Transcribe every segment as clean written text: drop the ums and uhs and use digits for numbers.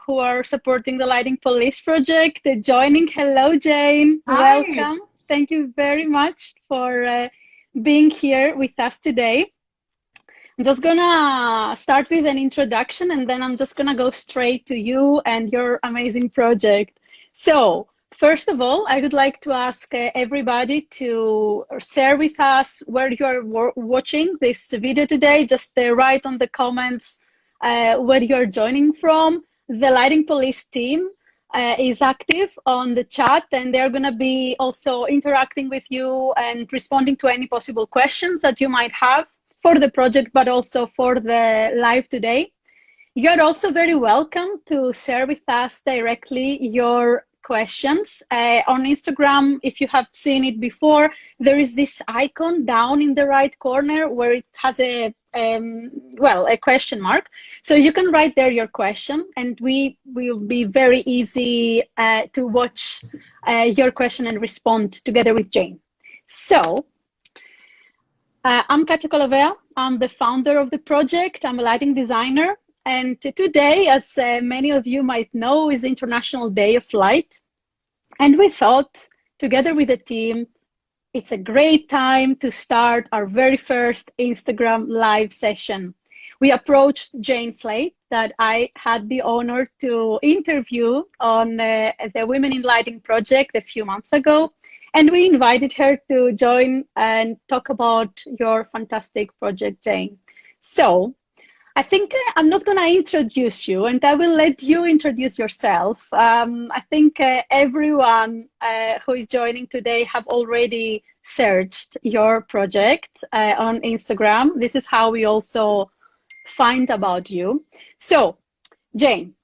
who are supporting the Lighting Police project joining. Hello, Jane. Hi. Welcome. Thank you very much for being here with us today. I'm just gonna start with an introduction and then I'm just gonna go straight to you and your amazing project. So, first of all, I would like to ask everybody to share with us where you are watching this video today. Just write on the comments where you're joining from. The Lighting Police team is active on the chat and they're going to be also interacting with you and responding to any possible questions that you might have for the project, but also for the live today. You're also very welcome to share with us directly your questions. On Instagram, if you have seen it before, there is this icon down in the right corner where it has a question mark. So you can write there your question and we will be very easy to watch your question and respond together with Jane. So, I'm Katya. I'm the founder of the project. I'm a lighting designer. And today, as many of you might know, is International Day of Light. And we thought, together with the team, it's a great time to start our very first Instagram live session. We approached Jane Slade, that I had the honor to interview on the Women in Lighting project a few months ago. And we invited her to join and talk about your fantastic project, Jane. So I think I'm not going to introduce you and I will let you introduce yourself. I think everyone who is joining today have already searched your project on Instagram. This is how we also find about you. So, Jane,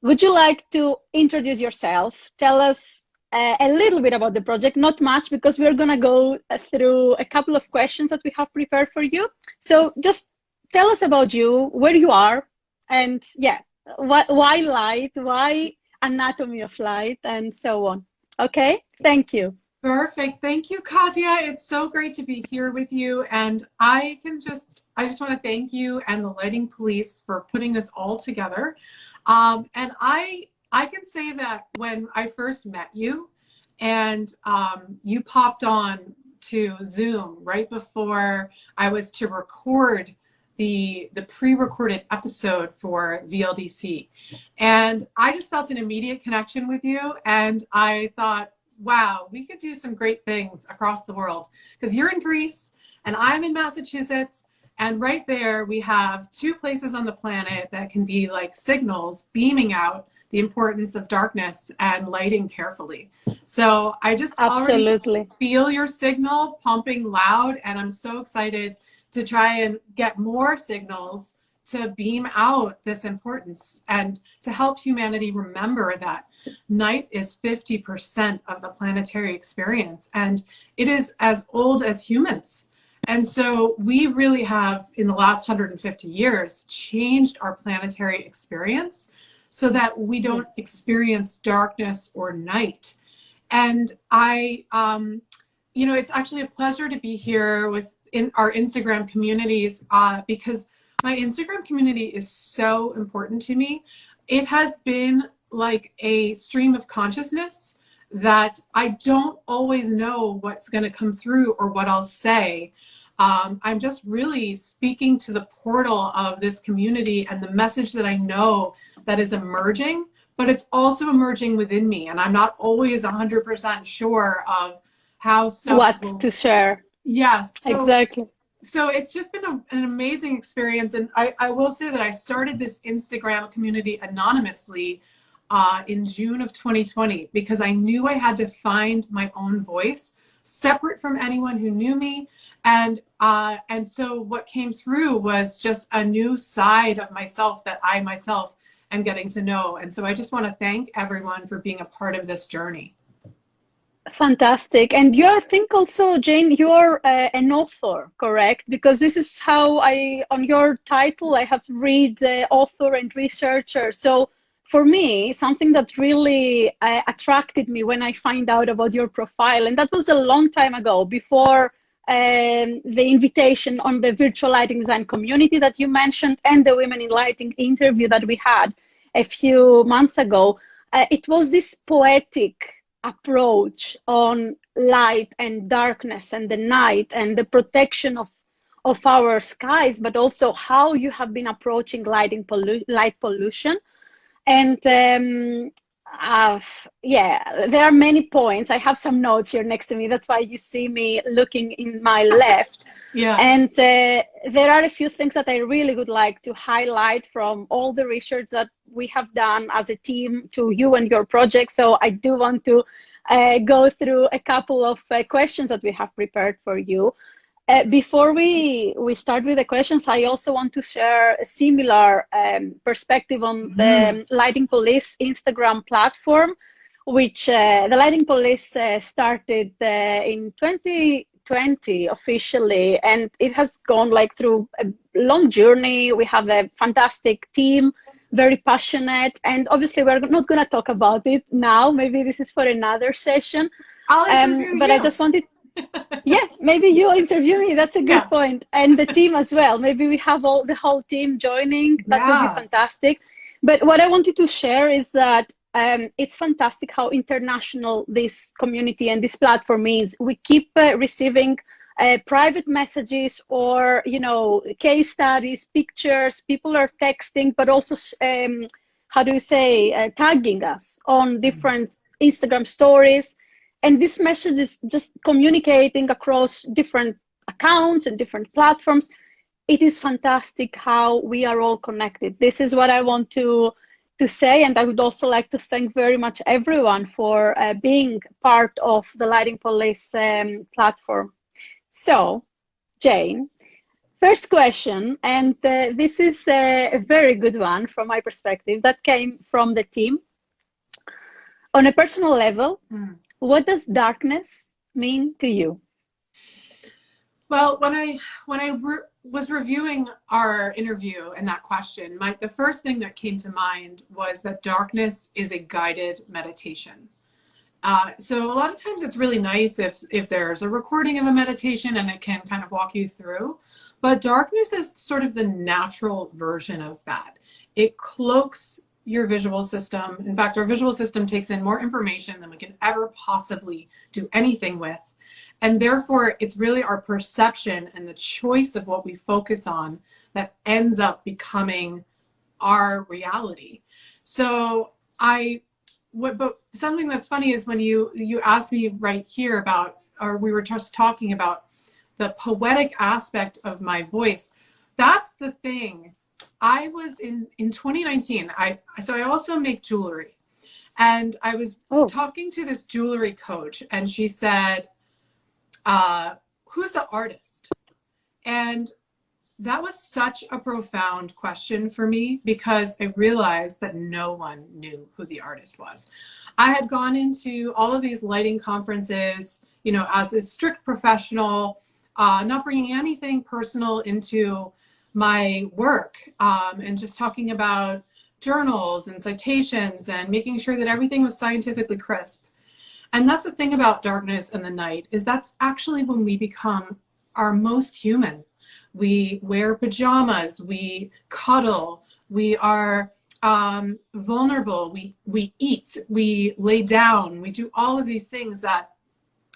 would you like to introduce yourself? Tell us a little bit about the project, not much, because we're going to go through a couple of questions that we have prepared for you. So just tell us about you, where you are, and yeah, why light, why anatomy of light, and so on. Okay, thank you. Perfect. Thank you, Katya. It's so great to be here with you. And I just want to thank you and the Lighting Police for putting this all together. And I can say that when I first met you and you popped on to Zoom right before I was to record the pre-recorded episode for VLDC. And I just felt an immediate connection with you. And I thought, wow, we could do some great things across the world because you're in Greece and I'm in Massachusetts. And right there, we have two places on the planet that can be like signals beaming out the importance of darkness and lighting carefully. So I just already feel your signal pumping loud, and I'm so excited to try and get more signals to beam out this importance and to help humanity remember that night is 50% of the planetary experience, and it is as old as humans. And so we really have, in the last 150 years, changed our planetary experience so that we don't experience darkness or night. And it's actually a pleasure to be here in our Instagram communities because my Instagram community is so important to me. It has been like a stream of consciousness that I don't always know what's going to come through or what I'll say. I'm just really speaking to the portal of this community and the message that I know that is emerging, but it's also emerging within me. And I'm not always 100% sure of how stuff to share. Yes. Exactly. So it's just been an amazing experience. And I will say that I started this Instagram community anonymously in June of 2020 because I knew I had to find my own voice separate from anyone who knew me. And so what came through was just a new side of myself that I myself am getting to know. And so I just want to thank everyone for being a part of this journey. Fantastic. And I think also, Jane, you're an author, correct? Because this is how on your title, I have read author and researcher. So for me, something that really attracted me when I find out about your profile, and that was a long time ago, before the invitation on the virtual lighting design community that you mentioned and the Women in Lighting interview that we had. a few months ago, it was this poetic approach on light and darkness and the night and the protection of our skies, but also how you have been approaching light pollution. And yeah, there are many points. I have some notes here next to me. That's why you see me looking in my left. Yeah. And there are a few things that I really would like to highlight from all the research that we have done as a team to you and your project. So I do want to go through a couple of questions that we have prepared for you. Before we start with the questions, I also want to share a similar perspective on the Lighting Police Instagram platform, which the Lighting Police started in 2020 officially, and it has gone like through a long journey. We have a fantastic team, very passionate, and obviously we're not going to talk about it now. Maybe this is for another session. I'll interview but you. I just wanted yeah, maybe you interview me. That's a good point. And the team as well. Maybe we have the whole team joining. That would be fantastic. But what I wanted to share is that it's fantastic how international this community and this platform is. We keep receiving private messages or, you know, case studies, pictures. People are texting, but also, how do you say, tagging us on different Instagram stories. And this message is just communicating across different accounts and different platforms. It is fantastic how we are all connected. This is what I want to say. And I would also like to thank very much everyone for being part of the Lighting Police platform. So, Jane, first question, and this is a very good one from my perspective that came from the team. On a personal level, what does darkness mean to you? Well, when I was reviewing our interview and that question, the first thing that came to mind was that darkness is a guided meditation. So a lot of times it's really nice if there's a recording of a meditation and it can kind of walk you through, but darkness is sort of the natural version of that. It cloaks your visual system. In fact, our visual system takes in more information than we can ever possibly do anything with. And therefore, it's really our perception and the choice of what we focus on that ends up becoming our reality. So but something that's funny is when you asked me right here about, or we were just talking about the poetic aspect of my voice. That's the thing. I was in 2019, I also make jewelry, and I was talking to this jewelry coach, and she said, who's the artist? And that was such a profound question for me, because I realized that no one knew who the artist was. I had gone into all of these lighting conferences, you know, as a strict professional, not bringing anything personal into my work, and just talking about journals and citations and making sure that everything was scientifically crisp. And that's the thing about darkness and the night, is that's actually when we become our most human. We wear pajamas, we cuddle, we are vulnerable, we eat, we lay down, we do all of these things that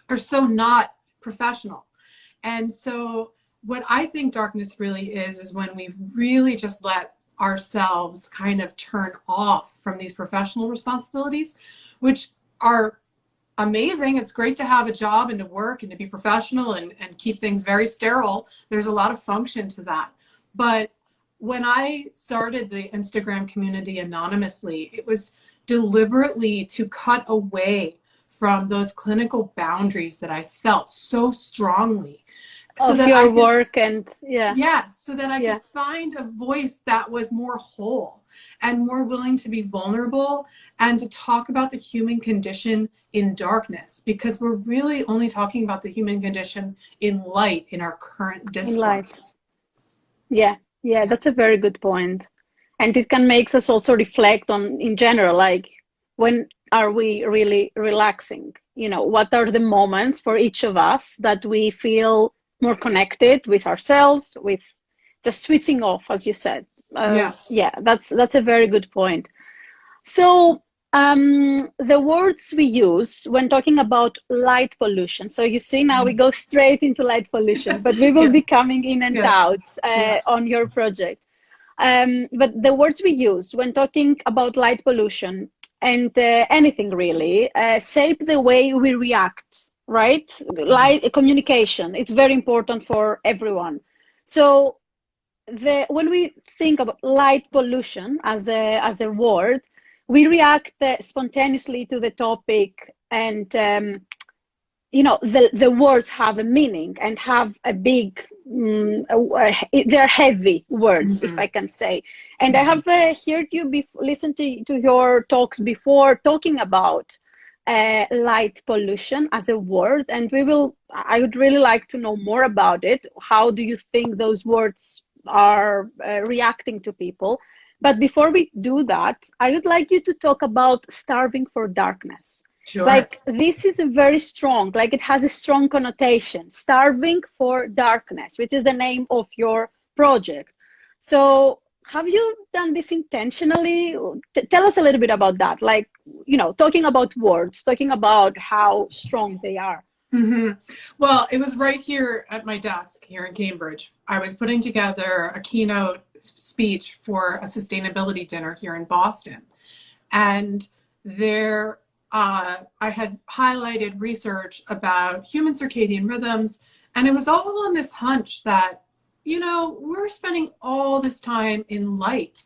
are so not professional. And so what I think darkness really is when we really just let ourselves kind of turn off from these professional responsibilities, which are amazing. It's great to have a job and to work and to be professional and keep things very sterile. There's a lot of function to that. But when I started the Instagram community anonymously, it was deliberately to cut away from those clinical boundaries that I felt so strongly. So that your work and yes, so that I could find a voice that was more whole and more willing to be vulnerable and to talk about the human condition in darkness, because we're really only talking about the human condition in light in our current discourse. Yeah, that's a very good point. And it can make us also reflect on, in general, like, when are we really relaxing? You know, what are the moments for each of us that we feel more connected with ourselves, with just switching off, as you said. Yes. Yeah, that's a very good point. So the words we use when talking about light pollution. So you see, now we go straight into light pollution, but we will Yes, be coming in and yes, out yeah. on your project. But the words we use when talking about light pollution and anything really shape the way we react, right? Light communication, it's very important for everyone. So when we think about light pollution as a word, we react spontaneously to the topic, and the words have a meaning and have a big they're heavy words, if Mm-hmm. I can say. And I Mm-hmm. have heard you listen to your talks before talking about light pollution as a word, and I would really like to know more about it. How do you think those words are reacting to people? But before we do that, I would like you to talk about starving for darkness. Sure. Like, this is a very strong, like, it has a strong connotation. Starving for darkness, which is the name of your project. So have you done this intentionally? Tell us a little bit about that. Like, talking about words, talking about how strong they are. Mm-hmm. Well, it was right here at my desk here in Cambridge. I was putting together a keynote speech for a sustainability dinner here in Boston. And there, I had highlighted research about human circadian rhythms. And it was all on this hunch that, we're spending all this time in light.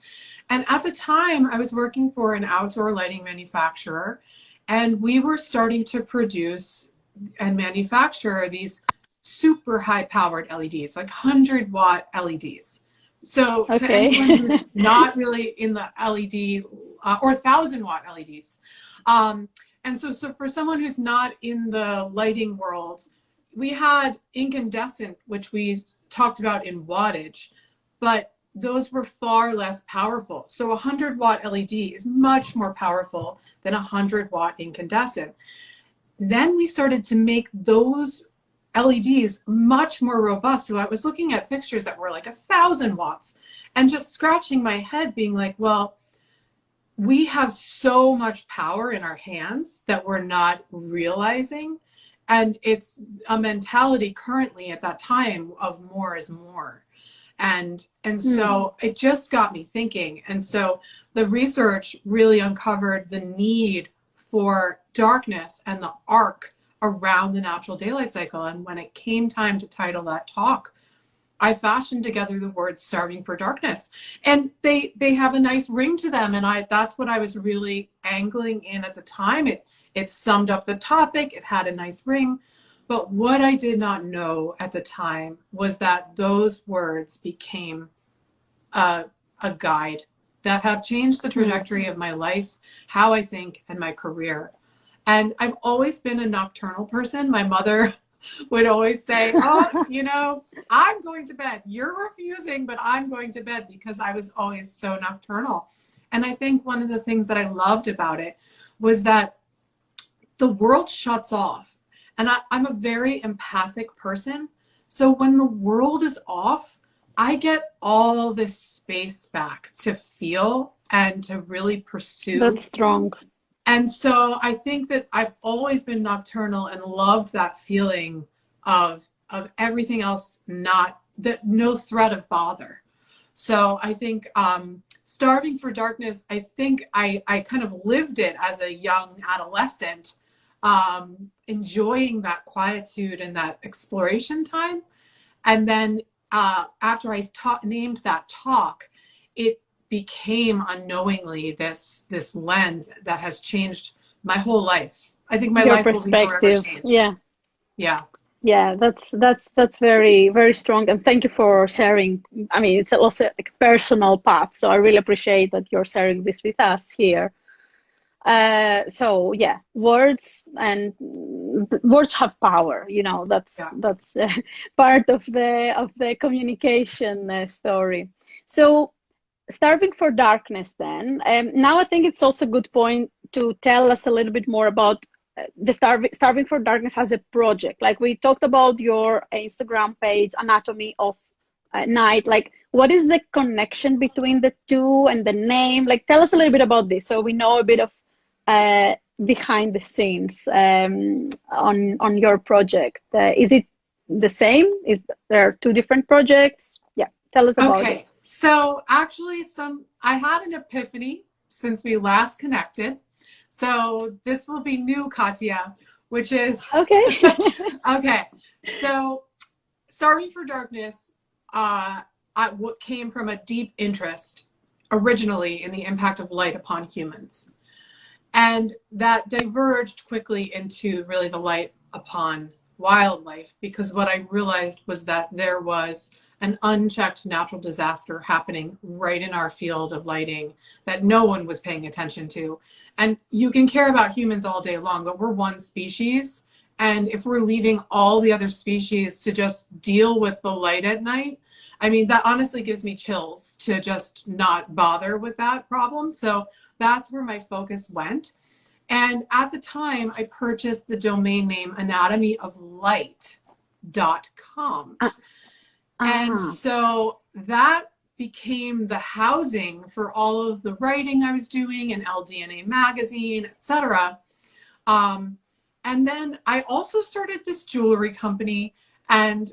And at the time, I was working for an outdoor lighting manufacturer, and we were starting to produce and manufacture these super high powered LEDs, like 100-watt LEDs. So to anyone Okay. who's not really in the LED or 1,000-watt LEDs. And so for someone who's not in the lighting world, we had incandescent, which we talked about in wattage, but those were far less powerful. So a 100-watt LED is much more powerful than a 100-watt incandescent. Then we started to make those LEDs much more robust. So I was looking at fixtures that were like 1,000 watts and just scratching my head being like, well, we have so much power in our hands that we're not realizing. And it's a mentality currently at that time of more is more. And so it just got me thinking. And so the research really uncovered the need for darkness and the arc around the natural daylight cycle. And when it came time to title that talk, I fashioned together the words starving for darkness. And they have a nice ring to them. And that's what I was really angling in at the time. It summed up the topic, it had a nice ring. But what I did not know at the time was that those words became a guide that have changed the trajectory of my life, how I think, and my career. And I've always been a nocturnal person. My mother would always say, oh, I'm going to bed. You're refusing, but I'm going to bed, because I was always so nocturnal. And I think one of the things that I loved about it was that the world shuts off. And I'm a very empathic person. So when the world is off, I get all this space back to feel and to really pursue. That's strong. And so I think that I've always been nocturnal and loved that feeling of everything else, no threat of bother. So I think starving for darkness, I think I kind of lived it as a young adolescent, enjoying that quietude and that exploration time. And then after I named that talk, it became unknowingly this lens that has changed my whole life. I think my Your life will be forever perspective. changed. Yeah. Yeah. Yeah, that's very, very strong, and thank you for sharing. I mean, it's also a personal path, so I really appreciate that you're sharing this with us here. So yeah, words have power. Yeah. That's part of the communication story. So starving for darkness, then. Now I think it's also a good point to tell us a little bit more about the starving for darkness as a project. Like, we talked about your Instagram page, Anatomy of night, like what is the connection between the two and the name? Like tell us a little bit about this so we know a bit of behind the scenes on your project. Is it the same? Is there two different projects? Yeah, tell us about it. So actually I had an epiphany since we last connected. So this will be new, Katya, which is okay. okay. So Starving for Darkness what came from a deep interest originally in the impact of light upon humans. And that diverged quickly into really the light upon wildlife, because what I realized was that there was an unchecked natural disaster happening right in our field of lighting that no one was paying attention to. And you can care about humans all day long, but we're one species. And if we're leaving all the other species to just deal with the light at night, I mean, that honestly gives me chills to just not bother with that problem. So that's where my focus went. And at the time, I purchased the domain name anatomyoflight.com. And so that became the housing for all of the writing I was doing in LDNA magazine, etc. And then I also started this jewelry company, and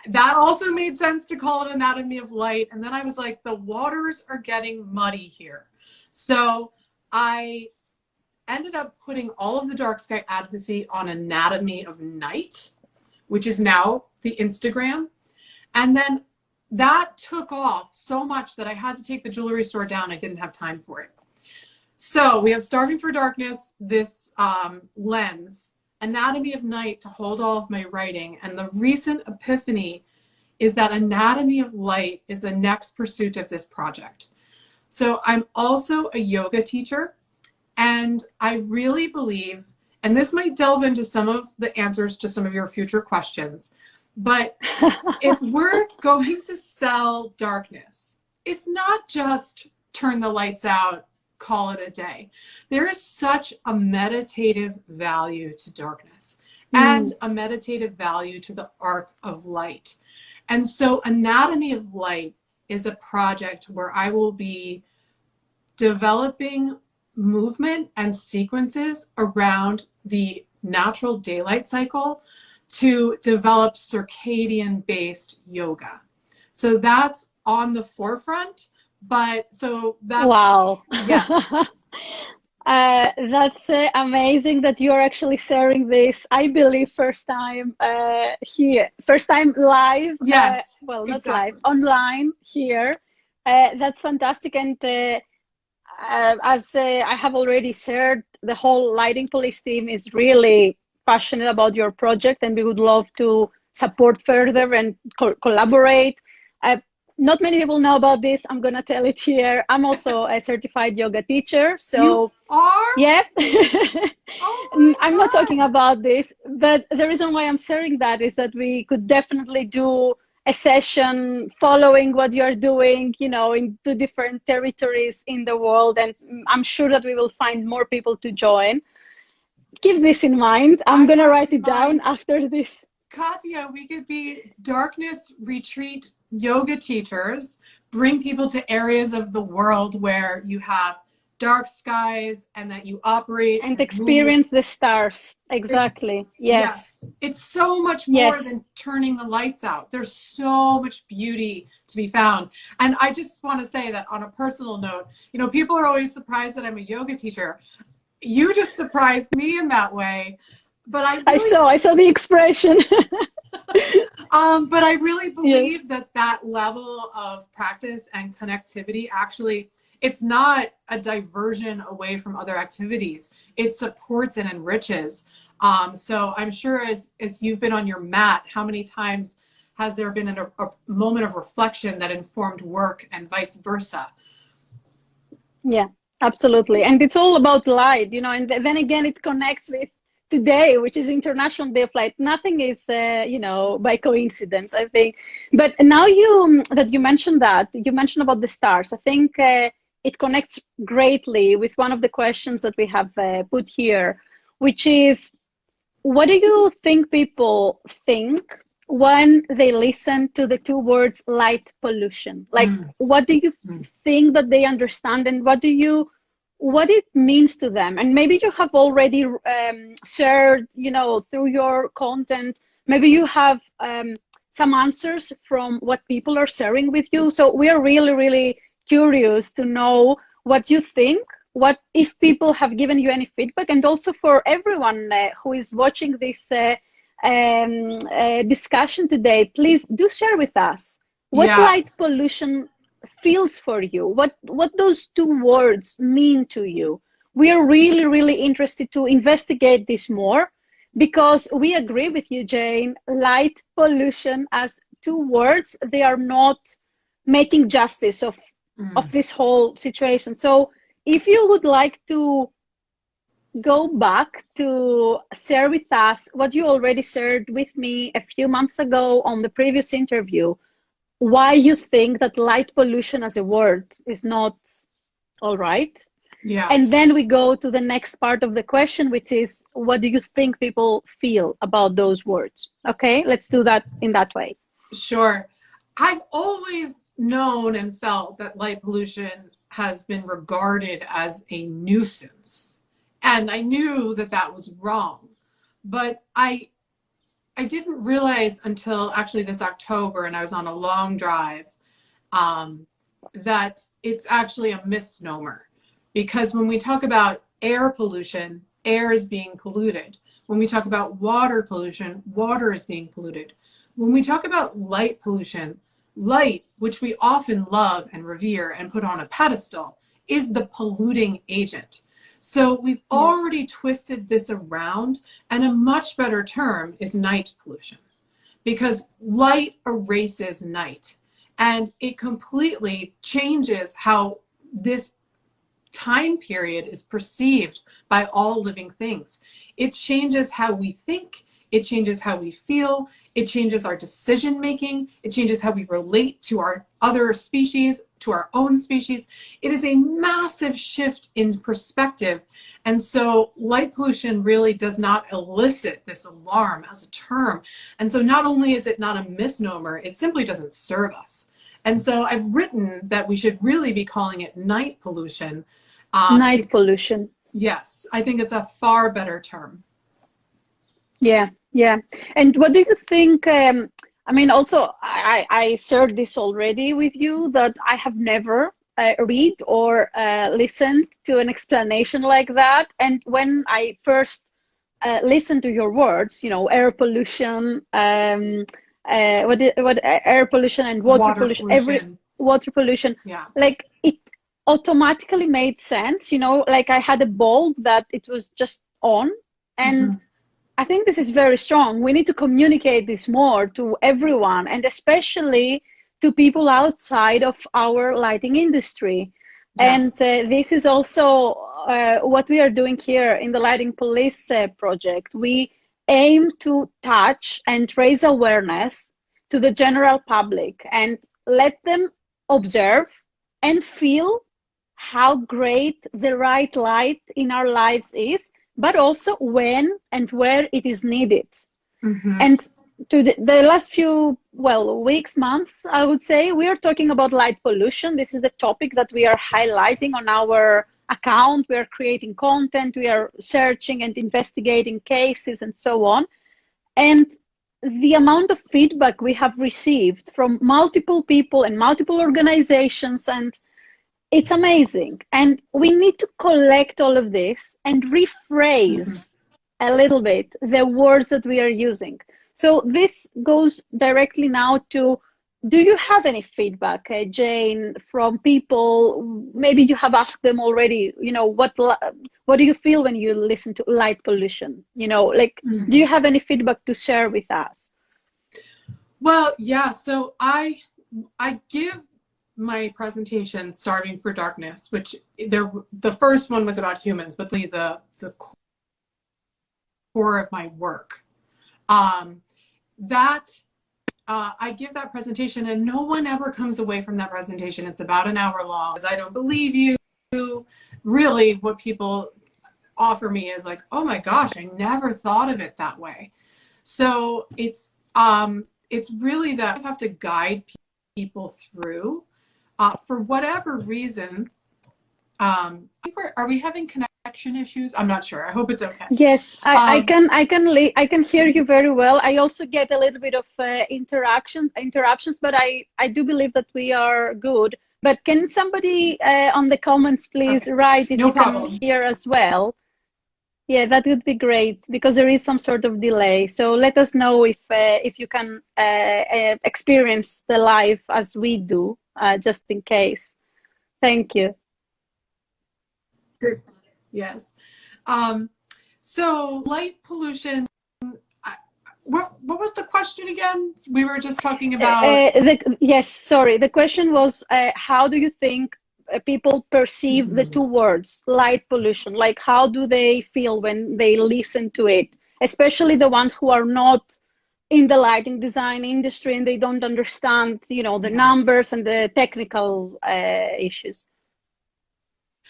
that also made sense to call it Anatomy of Light. And then I was like, the waters are getting muddy here. So I ended up putting all of the dark sky advocacy on Anatomy of Night, which is now the Instagram. And then that took off so much that I had to take the jewelry store down. I didn't have time for it. So we have Starving for Darkness, this lens, Anatomy of Night to hold all of my writing. And the recent epiphany is that Anatomy of Light is the next pursuit of this project. So I'm also a yoga teacher, and I really believe, and this might delve into some of the answers to some of your future questions, but if we're going to sell darkness, it's not just turn the lights out, call it a day. There is such a meditative value to darkness and a meditative value to the arc of light. And so Anatomy of Light is a project where I will be developing movement and sequences around the natural daylight cycle to develop circadian-based yoga. So that's on the forefront, but so that's... Wow. Yes. That's amazing that you're actually sharing this. I believe first time here, first time live. Yes. Well, not exactly. live, online here. That's fantastic. And as I have already shared, the whole Lighting Police team is really passionate about your project, and we would love to support further and collaborate. Not many people know about this. I'm going to tell it here. I'm also a certified yoga teacher. So you are? Yeah. Oh I'm not talking about this, but the reason why I'm sharing that is that we could definitely do a session following what you're doing, you know, in 2 different territories in the world. And I'm sure that we will find more people to join. Keep this in mind. I'm going to write it down after this. Katya, we could be darkness retreat yoga teachers, bring people to areas of the world where you have dark skies and that you operate and experience the stars. Exactly. Yes. It's so much more than turning the lights out. There's so much beauty to be found. And I just want to say that on a personal note, you know, people are always surprised that I'm a yoga teacher. You just surprised me in that way. But I saw the expression. But I really believe that level of practice and connectivity actually, it's not a diversion away from other activities. It supports and enriches. So I'm sure as you've been on your mat, how many times has there been a moment of reflection that informed work and vice versa? Yeah, absolutely. And it's all about light, you know, and then again, it connects with today, which is International Day of Light. Nothing is, you know, by coincidence, I think. But now that you mentioned about the stars, I think it connects greatly with one of the questions that we have put here, which is, what do you think people think when they listen to the two words light pollution? Like, Mm. what do you Mm. think that they understand, and what it means to them? And maybe you have already shared, through your content, maybe you have some answers from what people are sharing with you. So we are really, really curious to know what you think, what if people have given you any feedback, and also for everyone who is watching this discussion today, please do share with us what Yeah. light pollution feels for you, what those two words mean to you. We are really, really interested to investigate this more, because we agree with you, Jane. Light pollution, as two words, they are not making justice of Mm. this whole situation. So if you would like to go back to share with us what you already shared with me a few months ago on the previous interview, why you think that light pollution as a word is not all right. Yeah. And then we go to the next part of the question, which is, what do you think people feel about those words? Okay, let's do that in that way. Sure. I've always known and felt that light pollution has been regarded as a nuisance. And I knew that that was wrong. But I didn't realize until actually this October, and I was on a long drive, um, that it's actually a misnomer. Because when we talk about air pollution, air is being polluted. When we talk about water pollution, water is being polluted. When we talk about light pollution, light, which we often love and revere and put on a pedestal, is the polluting agent. So we've Yeah. already twisted this around, and a much better term is night pollution, because light erases night, and it completely changes how this time period is perceived by all living things. It changes how we think, it changes how we feel, it changes our decision making, it changes how we relate to our other species, to our own species. It is a massive shift in perspective. And so light pollution really does not elicit this alarm as a term. And so not only is it not a misnomer, it simply doesn't serve us. And so I've written that we should really be calling it night pollution. Night pollution. Yes, I think it's a far better term. Yeah, yeah. And what do you think? I mean, also, I shared this already with you, that I have never read or listened to an explanation like that. And when I first listened to your words, air pollution, what air pollution and water Water pollution, every pollution. water pollution, Yeah. like it automatically made sense. Like I had a bulb that it was just on, and Mm-hmm. I think this is very strong. We need to communicate this more to everyone, and especially to people outside of our lighting industry. And Yes. this is also what we are doing here in the Lighting Police project. We aim to touch and raise awareness to the general public and let them observe and feel how great the right light in our lives is, but also when and where it is needed. Mm-hmm. And to the last few, well, weeks, months, I would say, we are talking about light pollution. This is the topic that we are highlighting on our account. We are creating content, we are searching and investigating cases and so on. And the amount of feedback we have received from multiple people and multiple organizations, and it's amazing. And we need to collect all of this and Mm-hmm. rephrase a little bit the words that we are using. So this goes directly now to, do you have any feedback, Jane, from people? Maybe you have asked them already, what do you feel when you listen to light pollution? Like, do Mm-hmm. you have any feedback to share with us? Well, yeah. So I give my presentation Starving for Darkness, which the first one was about humans, but the core of my work. That I give that presentation, and no one ever comes away from that presentation. It's about an hour long, because I don't believe you. Really, what people offer me is like, oh my gosh, I never thought of it that way. So it's it's really that I have to guide people through for whatever reason. Are we having connection issues? I'm not sure. I hope it's okay. Yes, Um, I can hear you very well. I also get a little bit of interruptions, but I do believe that we are good. But can somebody on the comments please okay, write if no you can problem. hear as well? Yeah, that would be great because there is some sort of delay. So let us know if you can experience the live as we do, just in case. Thank you. Good. Yes. Um, so light pollution. What was the question again? We were just talking about. Yes, sorry. The question was, how do you think people perceive the two words, light pollution? Like, how do they feel when they listen to it? Especially the ones who are not in the lighting design industry and they don't understand, you know, the Yeah. numbers and the technical issues.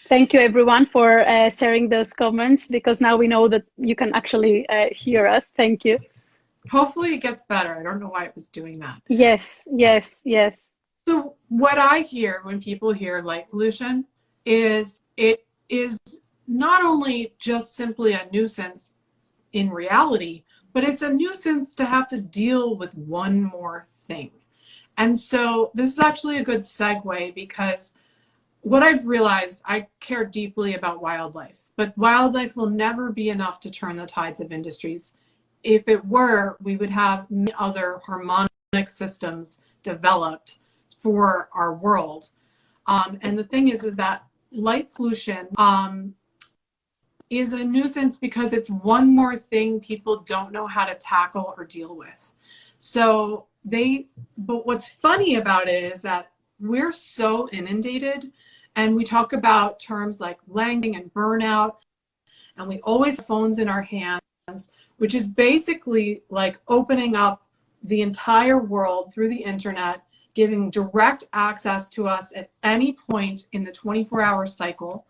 Thank you, everyone, for sharing those comments because now we know that you can actually hear us. Thank you. Hopefully it gets better. I don't know why it was doing that. Yes, yes, yes. So what I hear when people hear light pollution is it is not only just simply a nuisance in reality, but it's a nuisance to have to deal with one more thing. And so this is actually a good segue because what I've realized, I care deeply about wildlife, but wildlife will never be enough to turn the tides of industries. If it were, we would have other harmonic systems developed for our world. And the thing is that light pollution is a nuisance because it's one more thing people don't know how to tackle or deal with. So but what's funny about it is that we're so inundated and we talk about terms like language and burnout, and we always have phones in our hands, which is basically like opening up the entire world through the internet, giving direct access to us at any point in the 24-hour cycle.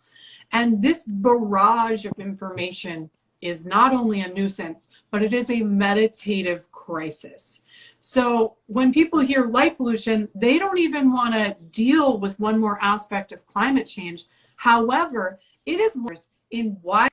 And this barrage of information is not only a nuisance, but it is a meditative crisis. So when people hear light pollution, they don't even want to deal with one more aspect of climate change. However, it is more in why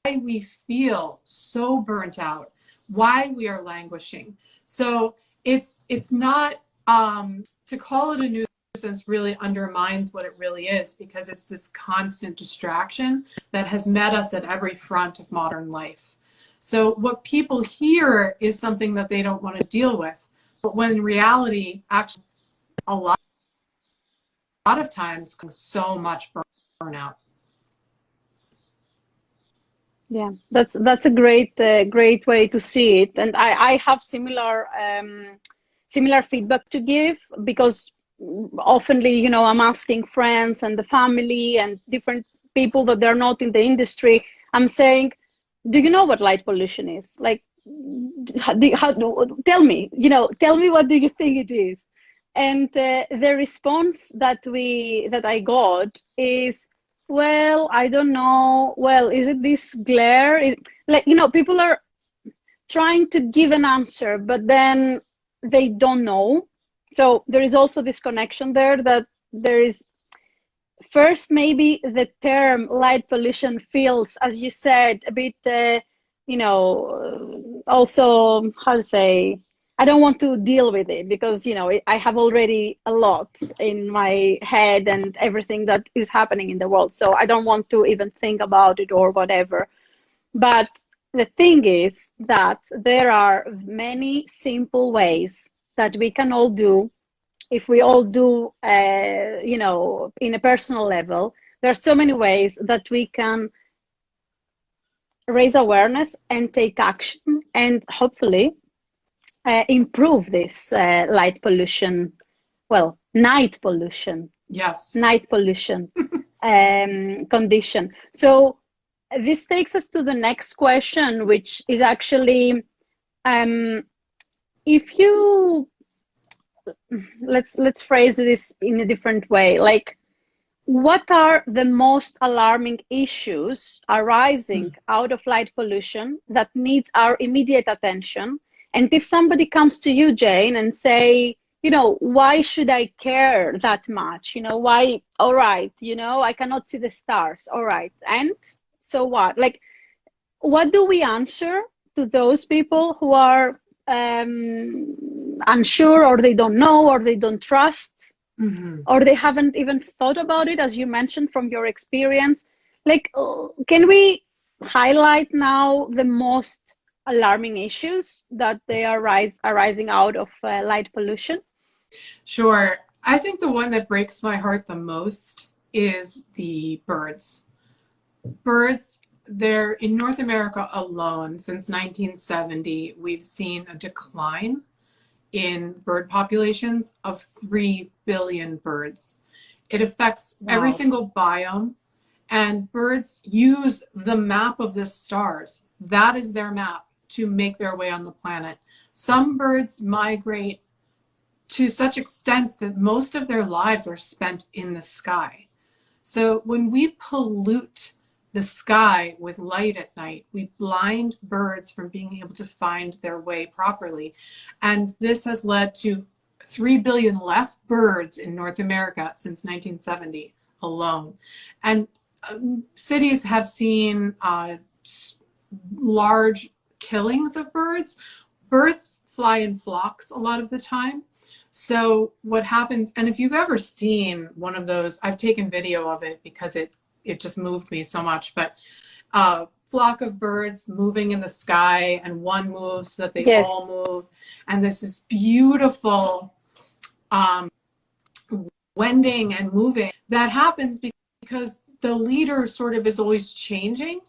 we feel so burnt out, why we are languishing. So it's not to call it a nuisance really undermines what it really is, because it's this constant distraction that has met us at every front of modern life. So what people hear is something that they don't want to deal with, but when in reality, actually, a lot of times so much burnout. Yeah, that's a great way to see it, and I have similar feedback to give because oftenly, you know, I'm asking friends and the family and different people that they're not in the industry. I'm saying, do you know what light pollution is? Like, tell me, you know, tell me what do you think it is? And the response that I got is, well, I don't know. Well, is it this glare? Like, you know, people are trying to give an answer, but then they don't know. So there is also this connection there that there is first, maybe the term light pollution feels, as you said, a bit, you know, also, how to say, I don't want to deal with it because, you know, I have already a lot in my head and everything that is happening in the world. So I don't want to even think about it or whatever. But the thing is that there are many simple ways that we can all do if we all do, you know, in a personal level. There are so many ways that we can raise awareness and take action and hopefully improve this light pollution, well, night pollution. Yes. Night pollution condition. So this takes us to the next question, which is actually, if you, let's phrase this in a different way, like, what are the most alarming issues arising out of light pollution that needs our immediate attention? And if somebody comes to you, Jane, and say, why should I care that much? Why, all right, I cannot see the stars. All right. And so what? Like, what do we answer to those people who are unsure, or they don't know, or they don't trust, or they haven't even thought about it, as you mentioned from your experience? Like, can we highlight now the most alarming issues that they are arising out of light pollution? Sure. I think the one that breaks my heart the most is the birds. Birds, they're in North America alone since 1970, we've seen a decline in bird populations of 3 billion birds. It affects every single biome, and birds use the map of the stars. That is their map to make their way on the planet. Some birds migrate to such extent that most of their lives are spent in the sky. So when we pollute the sky with light at night, we blind birds from being able to find their way properly. And this has led to 3 billion less birds in North America since 1970 alone. And cities have seen large killings of birds. Birds fly in flocks a lot of the time. So what happens, and if you've ever seen one of those, I've taken video of it because it just moved me so much, but flock of birds moving in the sky, and one moves so that they all move. And this is beautiful wending and moving that happens because the leader sort of is always changing.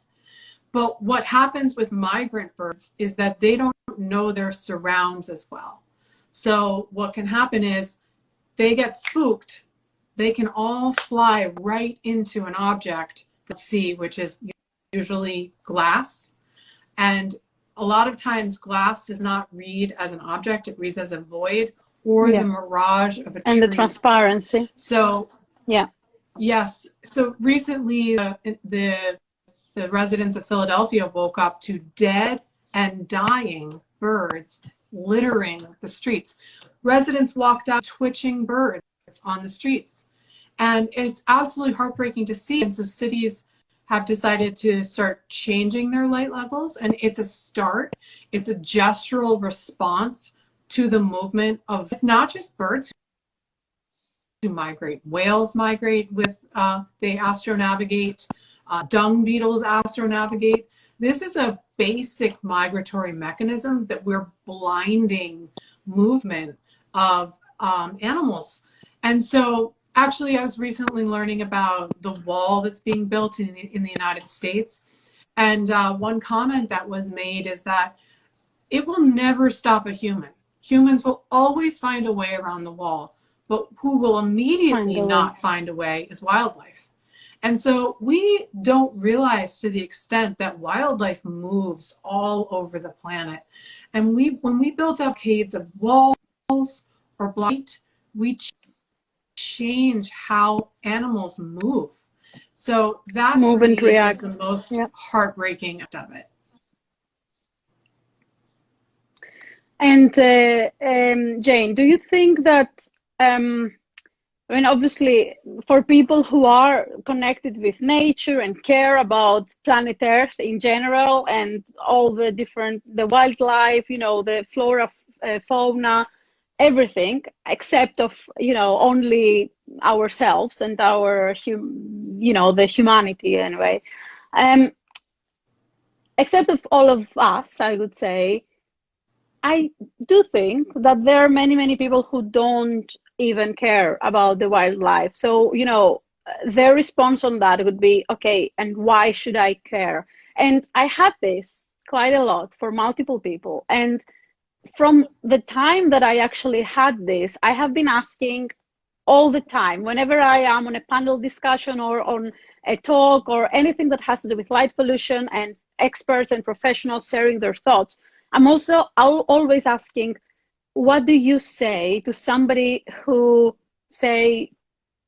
But what happens with migrant birds is that they don't know their surrounds as well. So what can happen is they get spooked. They can all fly right into an object, let's see, which is usually glass. And a lot of times glass does not read as an object, it reads as a void or the mirage of a tree. And the transparency. So, yes. So recently the residents of Philadelphia woke up to dead and dying birds littering the streets. Residents walked out twitching birds on the streets. And it's absolutely heartbreaking to see. And so cities have decided to start changing their light levels. And it's a start. It's a gestural response to the movement of, it's not just birds who migrate. Whales migrate with, they astronavigate. Dung beetles astronavigate. This is a basic migratory mechanism that we're blinding movement of animals. And so actually I was recently learning about the wall that's being built in the United States. And one comment that was made is that it will never stop a human. Humans will always find a way around the wall, but who will immediately not find a way is wildlife. And so we don't realize to the extent that wildlife moves all over the planet. And when we build blockades of walls or blocks, we change how animals move. So that move and react is the most heartbreaking of it. And Jane, do you think that I mean, obviously, for people who are connected with nature and care about planet Earth in general and all the wildlife, the flora, fauna, everything, except of, only ourselves and our, the humanity anyway. Except of all of us, I would say, I do think that there are many, many people who don't even care about the wildlife. So, their response on that would be, okay, and why should I care? And I had this quite a lot for multiple people. And from the time that I actually had this, I have been asking all the time, whenever I am on a panel discussion or on a talk or anything that has to do with light pollution and experts and professionals sharing their thoughts, I'm always asking, what do you say to somebody who say,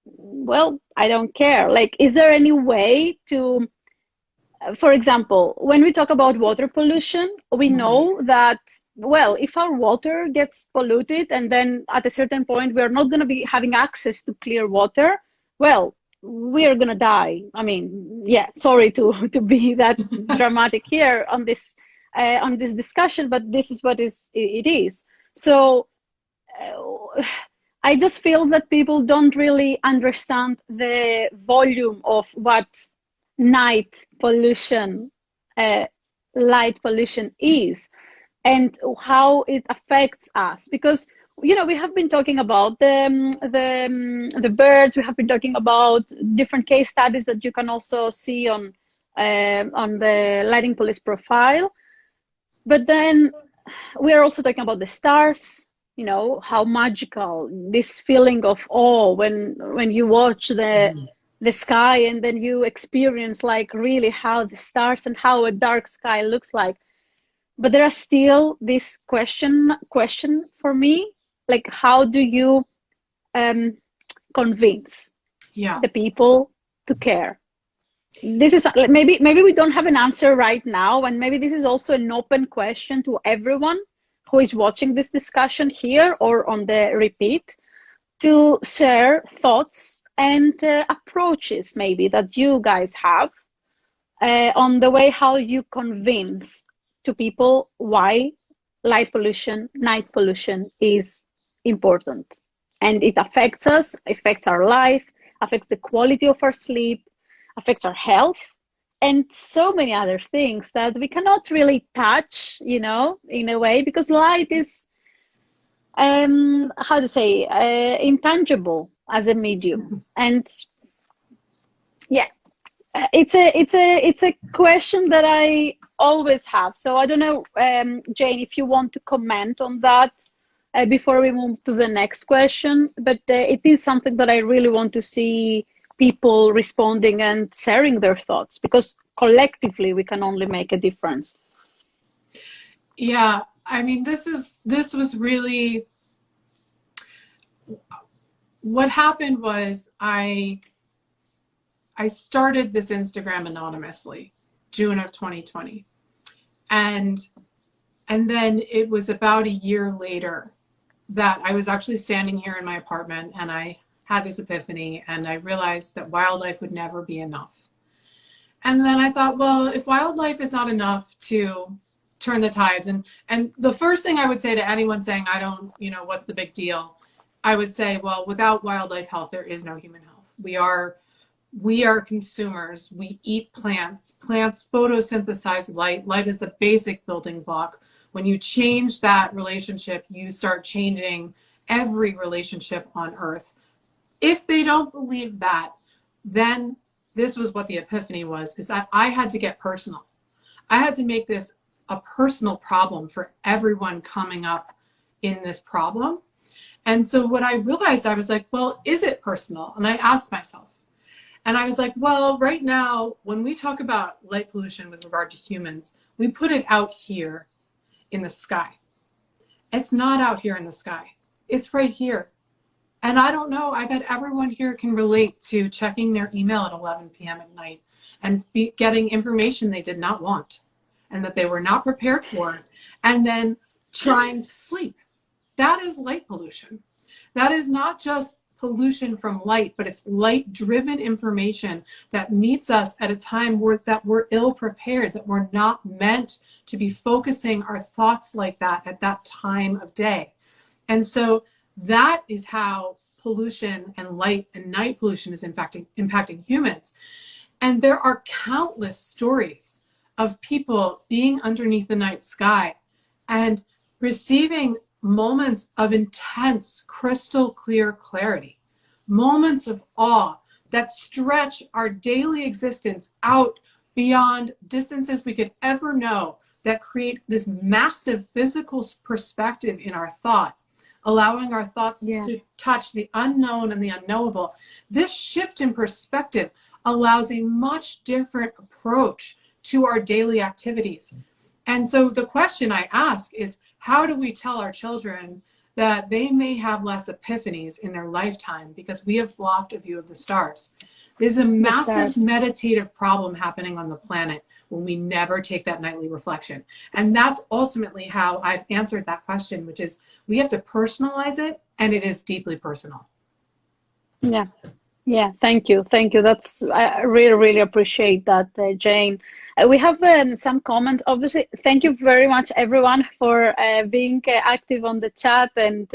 well, I don't care? Like, is there any way to for example, when we talk about water pollution, we know that, well, if our water gets polluted and then at a certain point we're not going to be having access to clear water, well, we are going to die. I mean, yeah, sorry to be that dramatic here on this discussion, but this is what it is. So I just feel that people don't really understand the volume of what night pollution, uh, light pollution is, and how it affects us. Because we have been talking about the birds. We have been talking about different case studies that you can also see on the lighting police profile. But then we are also talking about the stars. How magical this feeling of awe when you watch the sky and then you experience like really how the stars and how a dark sky looks like. But there are still this question for me, like how do you convince the people to care? This is maybe we don't have an answer right now, and maybe this is also an open question to everyone who is watching this discussion here or on the repeat, to share thoughts and approaches maybe that you guys have on the way how you convince to people why light pollution, night pollution is important. And it affects us, affects our life, affects the quality of our sleep, affects our health, and so many other things that we cannot really touch, in a way, because light is, how to say, intangible as a medium. And yeah, it's a question that I always have. So I don't know, Jane, if you want to comment on that before we move to the next question, but it is something that I really want to see people responding and sharing their thoughts, because collectively we can only make a difference. Yeah, I mean, this was really what happened. Was I started this Instagram anonymously, June of 2020, and then it was about a year later that I was actually standing here in my apartment, and I had this epiphany, and I realized that wildlife would never be enough. And then I thought, well, if wildlife is not enough to turn the tides, and the first thing I would say to anyone saying, I don't, what's the big deal? I would say, well, without wildlife health, there is no human health. We are consumers. We eat plants. Plants photosynthesize light. Light is the basic building block. When you change that relationship, you start changing every relationship on Earth. If they don't believe that, then this was what the epiphany was, is that I had to get personal. I had to make this a personal problem for everyone coming up in this problem. And so what I realized, I was like, well, is it personal? And I asked myself, and I was like, well, right now, when we talk about light pollution with regard to humans, we put it out here in the sky. It's not out here in the sky. It's right here. And I don't know, I bet everyone here can relate to checking their email at 11 p.m. at night and getting information they did not want and that they were not prepared for, and then trying to sleep. That is light pollution. That is not just pollution from light, but it's light-driven information that meets us at a time that we're ill-prepared, that we're not meant to be focusing our thoughts like that at that time of day. And so that is how pollution and light and night pollution is impacting humans. And there are countless stories of people being underneath the night sky and receiving moments of intense, crystal clear clarity, moments of awe that stretch our daily existence out beyond distances we could ever know, that create this massive physical perspective in our thought, allowing our thoughts to touch the unknown and the unknowable. This shift in perspective allows a much different approach to our daily activities. And so the question I ask is, how do we tell our children that they may have less epiphanies in their lifetime because we have blocked a view of the stars? There's a The massive stars. meditative problem happening on the planet when we never take that nightly reflection. And that's ultimately how I've answered that question, which is we have to personalize it, and it is deeply personal. Yeah. Yeah, thank you. Thank you. I really, really appreciate that, Jane. We have some comments. Obviously, thank you very much, everyone, for being active on the chat and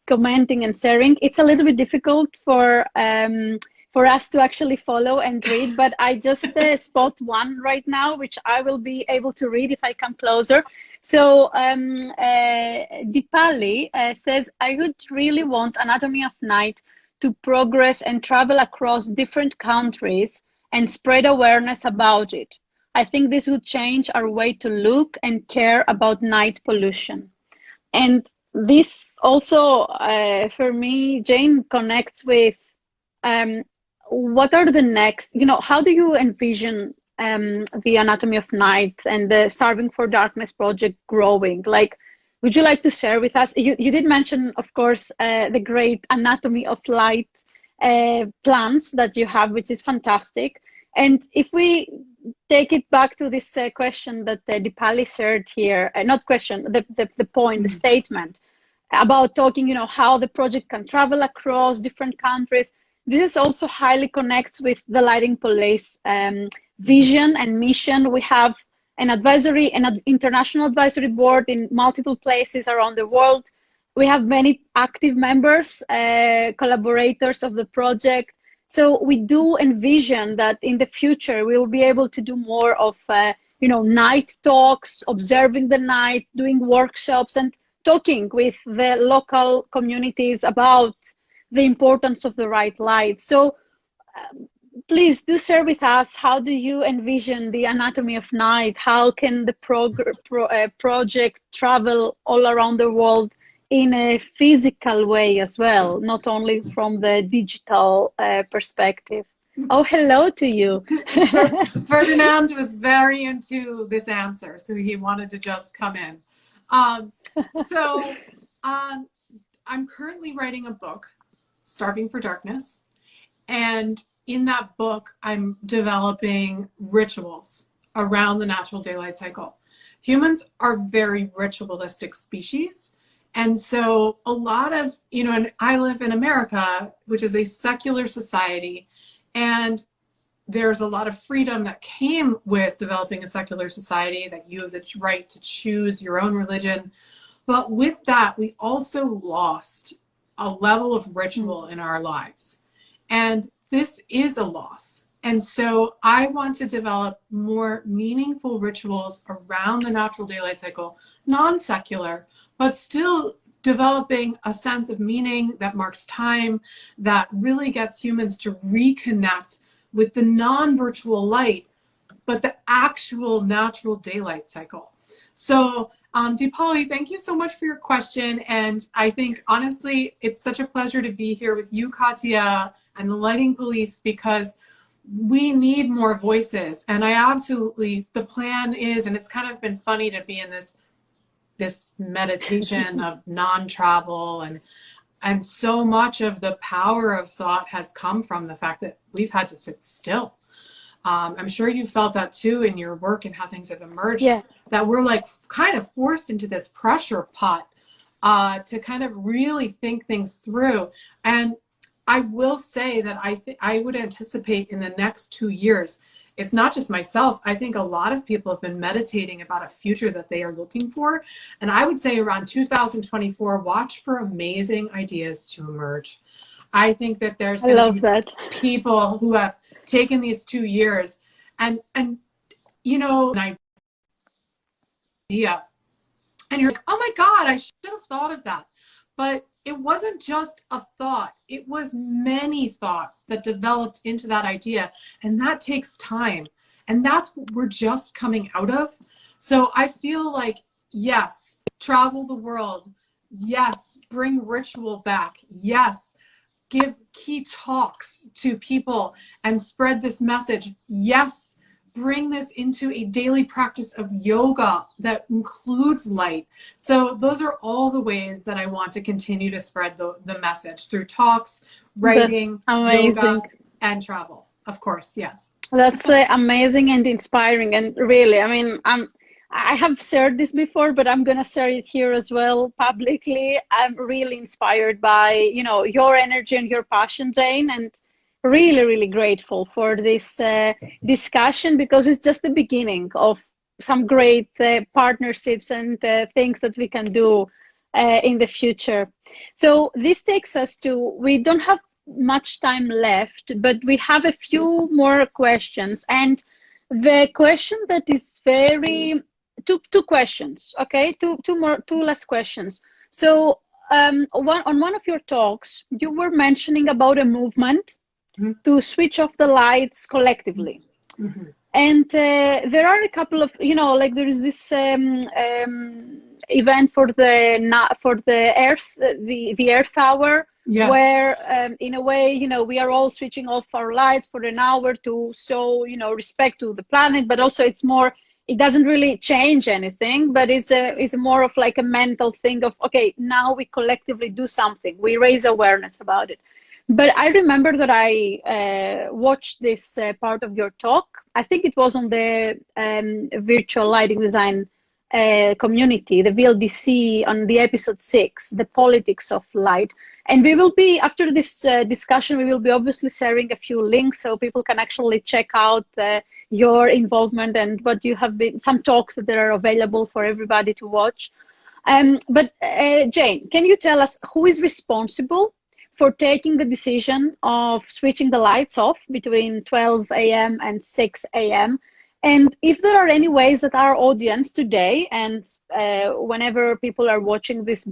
commenting and sharing. It's a little bit difficult for us to actually follow and read, but I just spot one right now, which I will be able to read if I come closer. So Dipali says, I would really want Anatomy of Night to progress and travel across different countries and spread awareness about it. I think this would change our way to look and care about night pollution. And this also, for me, Jane, connects with what are the next, how do you envision the Anatomy of Night and the Starving for Darkness project growing? Like, would you like to share with us? You did mention, of course, the great Anatomy of Light plans that you have, which is fantastic. And if we take it back to this question that Dipali shared here, not question, the point, the statement about talking, how the project can travel across different countries. This is also highly connects with the Lighting Police vision and mission. We have an international advisory board in multiple places around the world. We have many active members, collaborators of the project. So we do envision that in the future, we will be able to do more of, night talks, observing the night, doing workshops, and talking with the local communities about the importance of the right light. So please do share with us, how do you envision the Anatomy of Night? How can the project travel all around the world in a physical way as well, not only from the digital perspective? Oh, hello to you. Ferdinand was very into this answer, so he wanted to just come in. I'm currently writing a book, Starving for Darkness, and in that book, I'm developing rituals around the natural daylight cycle. Humans are very ritualistic species. And so a lot of, and I live in America, which is a secular society, and there's a lot of freedom that came with developing a secular society, that you have the right to choose your own religion. But with that, we also lost a level of ritual in our lives. And this is a loss. And so I want to develop more meaningful rituals around the natural daylight cycle, non-secular, but still developing a sense of meaning that marks time, that really gets humans to reconnect with the non-virtual light, but the actual natural daylight cycle. So Dipali, thank you so much for your question. And I think, honestly, it's such a pleasure to be here with you, Katya, and the Lighting Police, because we need more voices. And I absolutely, the plan is, and it's kind of been funny to be in this meditation of non-travel, and so much of the power of thought has come from the fact that we've had to sit still. I'm sure you felt that too in your work and how things have emerged, that we're like kind of forced into this pressure pot to kind of really think things through. And I will say that I would anticipate in the next 2 years, it's not just myself, I think a lot of people have been meditating about a future that they are looking for. And I would say around 2024, watch for amazing ideas to emerge. I think that there's going to be people who have taken these 2 years and an idea, and you're like, oh my God, I should have thought of that. But it wasn't just a thought, it was many thoughts that developed into that idea, and that takes time, and that's what we're just coming out of. So I feel like, yes, travel the world, yes, bring ritual back, yes, give key talks to people and spread this message, yes, bring this into a daily practice of yoga that includes light. So those are all the ways that I want to continue to spread the message, through talks, writing, yoga, and travel. of course, yes. That's amazing and inspiring. And really, I mean, I have shared this before, but I'm gonna share it here as well publicly. I'm really inspired by, your energy and your passion, Jane, and really, really grateful for this discussion, because it's just the beginning of some great partnerships and things that we can do in the future. So this takes us to, we don't have much time left, but we have a few more questions. And the question that is very, two questions, okay? Two last questions. So on one of your talks, you were mentioning about a movement to switch off the lights collectively. Mm-hmm. And there are a couple of, like there is this event for the Earth, the Earth Hour, yes, where in a way, we are all switching off our lights for an hour to show, respect to the planet, but also it doesn't really change anything, but it's more of like a mental thing of, okay, now we collectively do something, we raise awareness about it. But I remember that I watched this part of your talk. I think it was on the virtual lighting design community, the VLDC, on the episode 6, the politics of light. And we will be, after this discussion, we will be obviously sharing a few links so people can actually check out your involvement and what you have been, some talks that are available for everybody to watch. But Jane, can you tell us who is responsible for taking the decision of switching the lights off between 12 a.m. and 6 a.m.? And if there are any ways that our audience today, and whenever people are watching this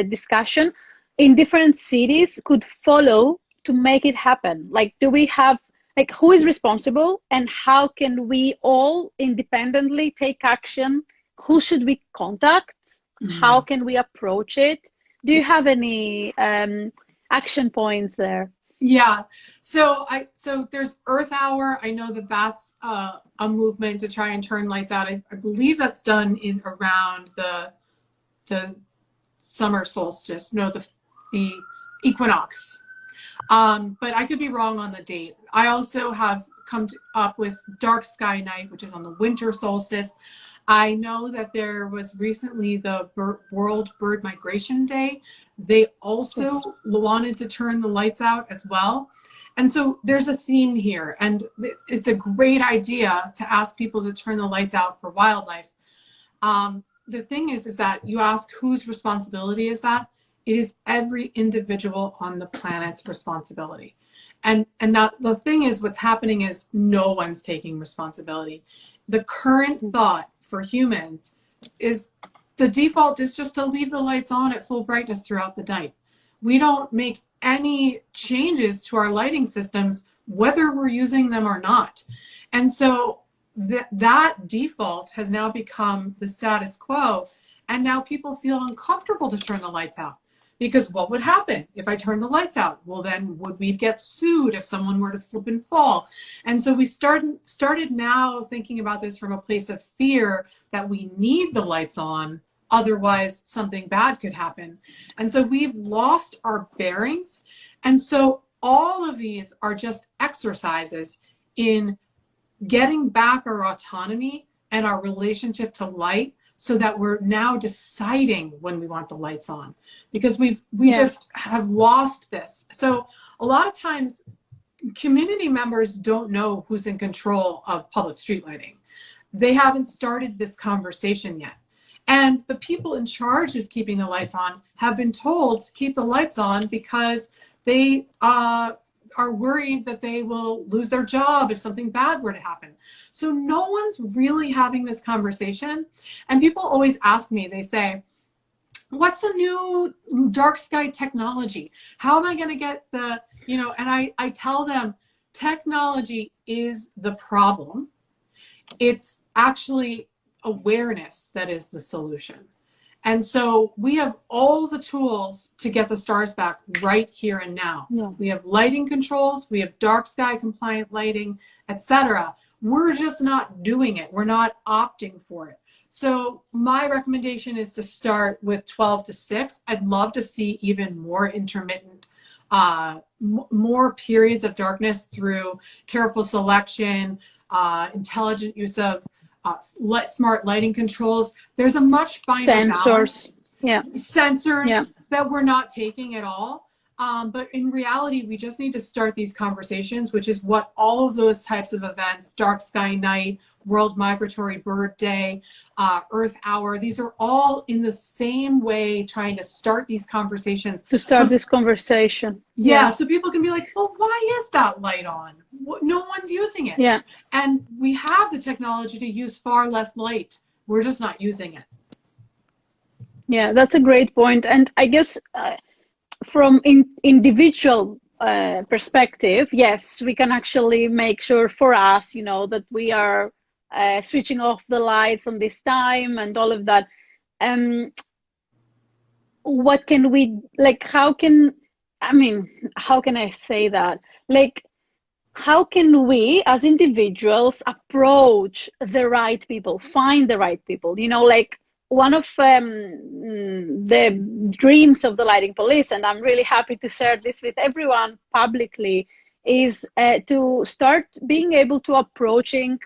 discussion in different cities, could follow to make it happen? Like, do we have, like, who is responsible, and how can we all independently take action? Who should we contact? Mm-hmm. How can we approach it? Do you have any action points there? Yeah, so there's Earth Hour. I know that that's a movement to try and turn lights out. I believe that's done in around the summer solstice, no, the equinox. But I could be wrong on the date. I also have come up with Dark Sky Night, which is on the winter solstice. I know that there was recently the World Bird Migration Day. They also wanted to turn the lights out as well. And so there's a theme here, and it's a great idea to ask people to turn the lights out for wildlife. The thing is that you ask whose responsibility is that? It is every individual on the planet's responsibility. And that the thing is, what's happening is no one's taking responsibility. The current thought for humans is the default is just to leave the lights on at full brightness throughout the night. We don't make any changes to our lighting systems, whether we're using them or not. And so that default has now become the status quo. And now people feel uncomfortable to turn the lights out. Because what would happen if I turn the lights out? Well, then would we get sued if someone were to slip and fall? And so we started now thinking about this from a place of fear that we need the lights on, otherwise something bad could happen. And so we've lost our bearings. And so all of these are just exercises in getting back our autonomy and our relationship to light, so that we're now deciding when we want the lights on, because we just have lost this. So a lot of times community members don't know who's in control of public street lighting. They haven't started this conversation yet. And the people in charge of keeping the lights on have been told to keep the lights on because they are worried that they will lose their job if something bad were to happen. So no one's really having this conversation. And people always ask me, they say, what's the new dark sky technology? How am I going to get the, and I tell them, technology is the problem. It's actually awareness that is the solution. And so we have all the tools to get the stars back right here and now. Yeah. We have lighting controls, we have dark sky compliant lighting, etc. We're just not doing it. We're not opting for it. So my recommendation is to start with 12 to 6. I'd love to see even more intermittent more periods of darkness through careful selection, intelligent use of smart lighting controls. There's a much finer balance. Sensors. Yeah. Sensors Yeah. that we're not taking at all. But in reality, we just need to start these conversations, which is what all of those types of events, Dark Sky Night, World Migratory Bird Day, Earth Hour, these are all in the same way trying to start these conversations. To start this conversation. Yeah, so people can be like, well, why is that light on? No one's using it. Yeah. And we have the technology to use far less light. We're just not using it. Yeah, that's a great point. And I guess from individual perspective, yes, we can actually make sure for us, you know, that we are switching off the lights on this time and all of that. What can we, like, how can I say that? Like, how can we as individuals approach the right people, find the right people? You know, like, one of the dreams of the lighting police, and I'm really happy to share this with everyone publicly, is to start being able to approaching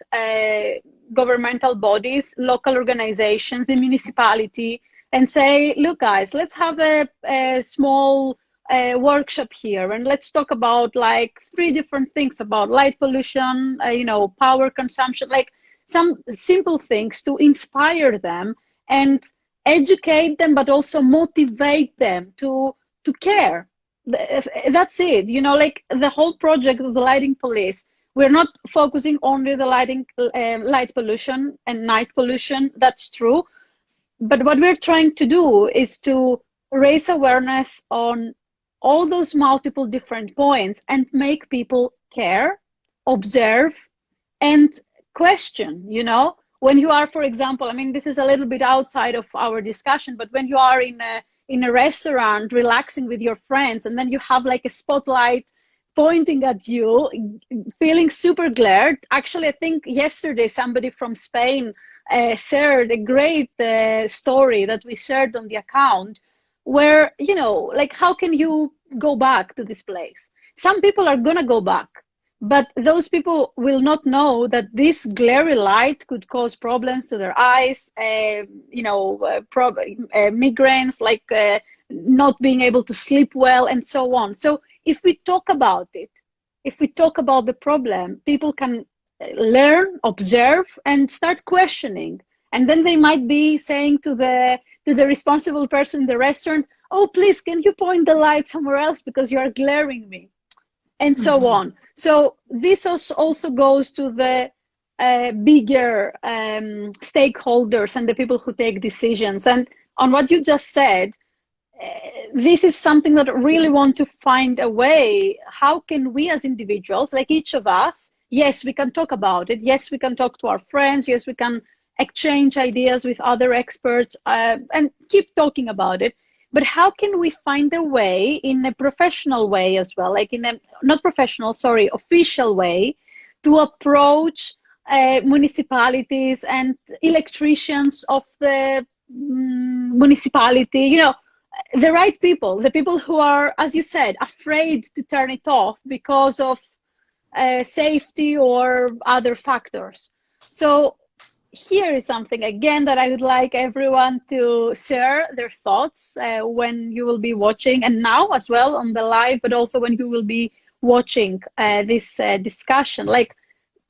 governmental bodies, local organizations, the municipality, and say, look, guys, let's have a small workshop here, and let's talk about like 3 different things about light pollution, you know, power consumption, like some simple things to inspire them and educate them, but also motivate them to care. That's it. You know, like the whole project of the lighting police, we're not focusing only the light pollution and night pollution. That's true. But what we're trying to do is to raise awareness on all those multiple different points and make people care, observe, and question, you know. When you are, for example, I mean, this is a little bit outside of our discussion, but when you are in a restaurant relaxing with your friends, and then you have like a spotlight pointing at you, feeling super glared. Actually, I think yesterday somebody from Spain shared a great story that we shared on the account, where, you know, like, how can you go back to this place? Some people are gonna go back, but those people will not know that this glary light could cause problems to their eyes, you know, migraines, like not being able to sleep well, and so on. So if we talk about it, if we talk about the problem, people can learn, observe, and start questioning. And then they might be saying to the responsible person in the restaurant, oh, please, can you point the light somewhere else because you are glaring me? And so on. So this also goes to the bigger stakeholders and the people who take decisions. And on what you just said, this is something that I really want to find a way. How can we as individuals, like each of us, yes, we can talk about it. Yes, we can talk to our friends. Yes, we can exchange ideas with other experts and keep talking about it. But how can we find a way, in a professional way as well, like in a, not professional, sorry, official way, to approach municipalities and electricians of the municipality, you know, the right people, the people who are, as you said, afraid to turn it off because of safety or other factors. So here is something, again, that I would like everyone to share their thoughts when you will be watching, and now as well on the live, but also when you will be watching this discussion. Like,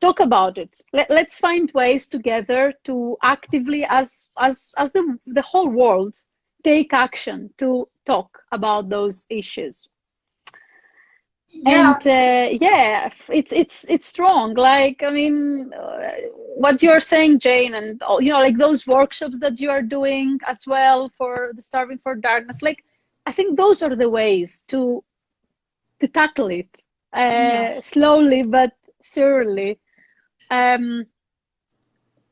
talk about it. Let's find ways together to actively, as the whole world, take action to talk about those issues. Yeah. And yeah, it's strong. Like, I mean, what you're saying, Jane, and you know, like those workshops that you are doing as well for the Starving for Darkness. Like, I think those are the ways to tackle it slowly but surely. Well,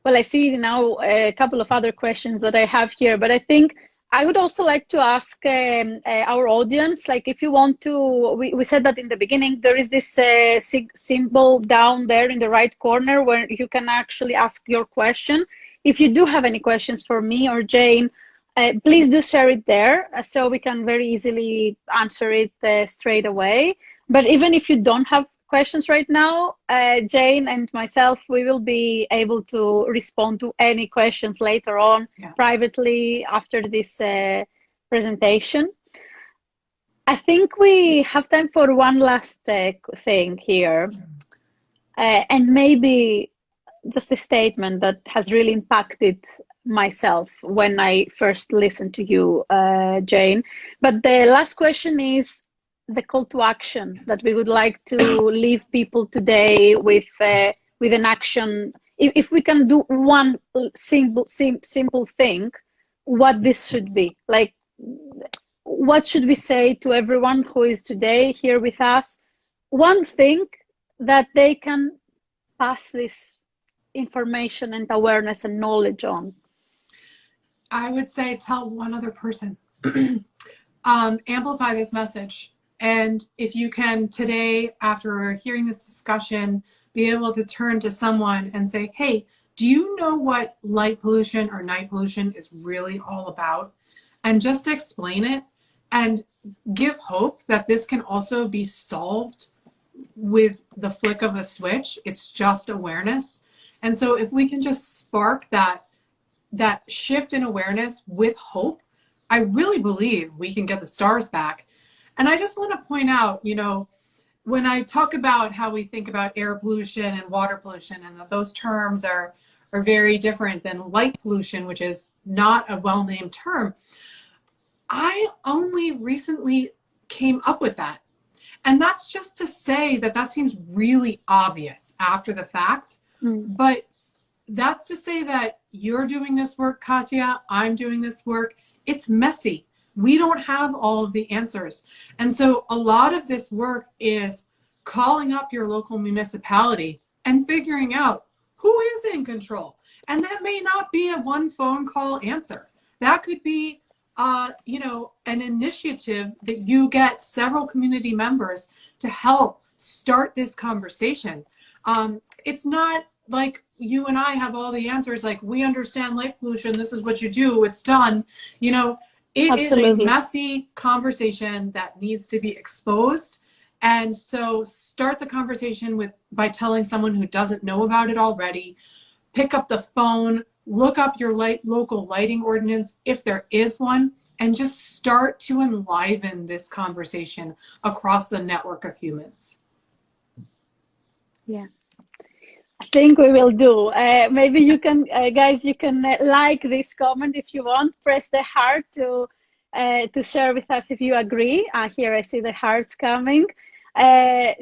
I see now a couple of other questions that I have here, but I think I would also like to ask our audience, like, if you want to, we said that in the beginning, there is this symbol down there in the right corner where you can actually ask your question. If you do have any questions for me or Jane, please do share it there so we can very easily answer it straight away. But even if you don't have questions right now, Jane and myself, we will be able to respond to any questions later on, Yeah. privately after this presentation. I think we have time for one last thing here, and maybe just a statement that has really impacted myself when I first listened to you, Jane. But the last question is the call to action that we would like to leave people today with an action. If we can do one simple thing, what this should be. Like, what should we say to everyone who is today here with us? One thing that they can pass this information and awareness and knowledge on. I would say tell one other person. Amplify this message. And if you can today, after hearing this discussion, be able to turn to someone and say, hey, do you know what light pollution or night pollution is really all about? And just explain it and give hope that this can also be solved with the flick of a switch. It's just awareness. And so if we can just spark that shift in awareness with hope, I really believe we can get the stars back. And I just want to point out, you know, when I talk about how we think about air pollution and water pollution, and that those terms are very different than light pollution, which is not a well-named term, I only recently came up with that. And that's just to say that that seems really obvious after the fact. But that's to say that you're doing this work, Katya, I'm doing this work. It's messy. We don't have all of the answers. And so a lot of this work is calling up your local municipality and figuring out who is in control. And that may not be a one phone call answer. That could be you know, an initiative that you get several community members to help start this conversation. It's not like you and I have all the answers, like we understand light pollution, this is what you do, it's done. You know, it Absolutely. is a messy conversation that needs to be exposed. And so start the conversation by telling someone who doesn't know about it already. Pick up the phone, look up your local lighting ordinance, if there is one, and just start to enliven this conversation across the network of humans. Yeah, I think we will do. Maybe you can, guys, you can like this comment if you want. Press the heart to share with us if you agree. Here I see the hearts coming. I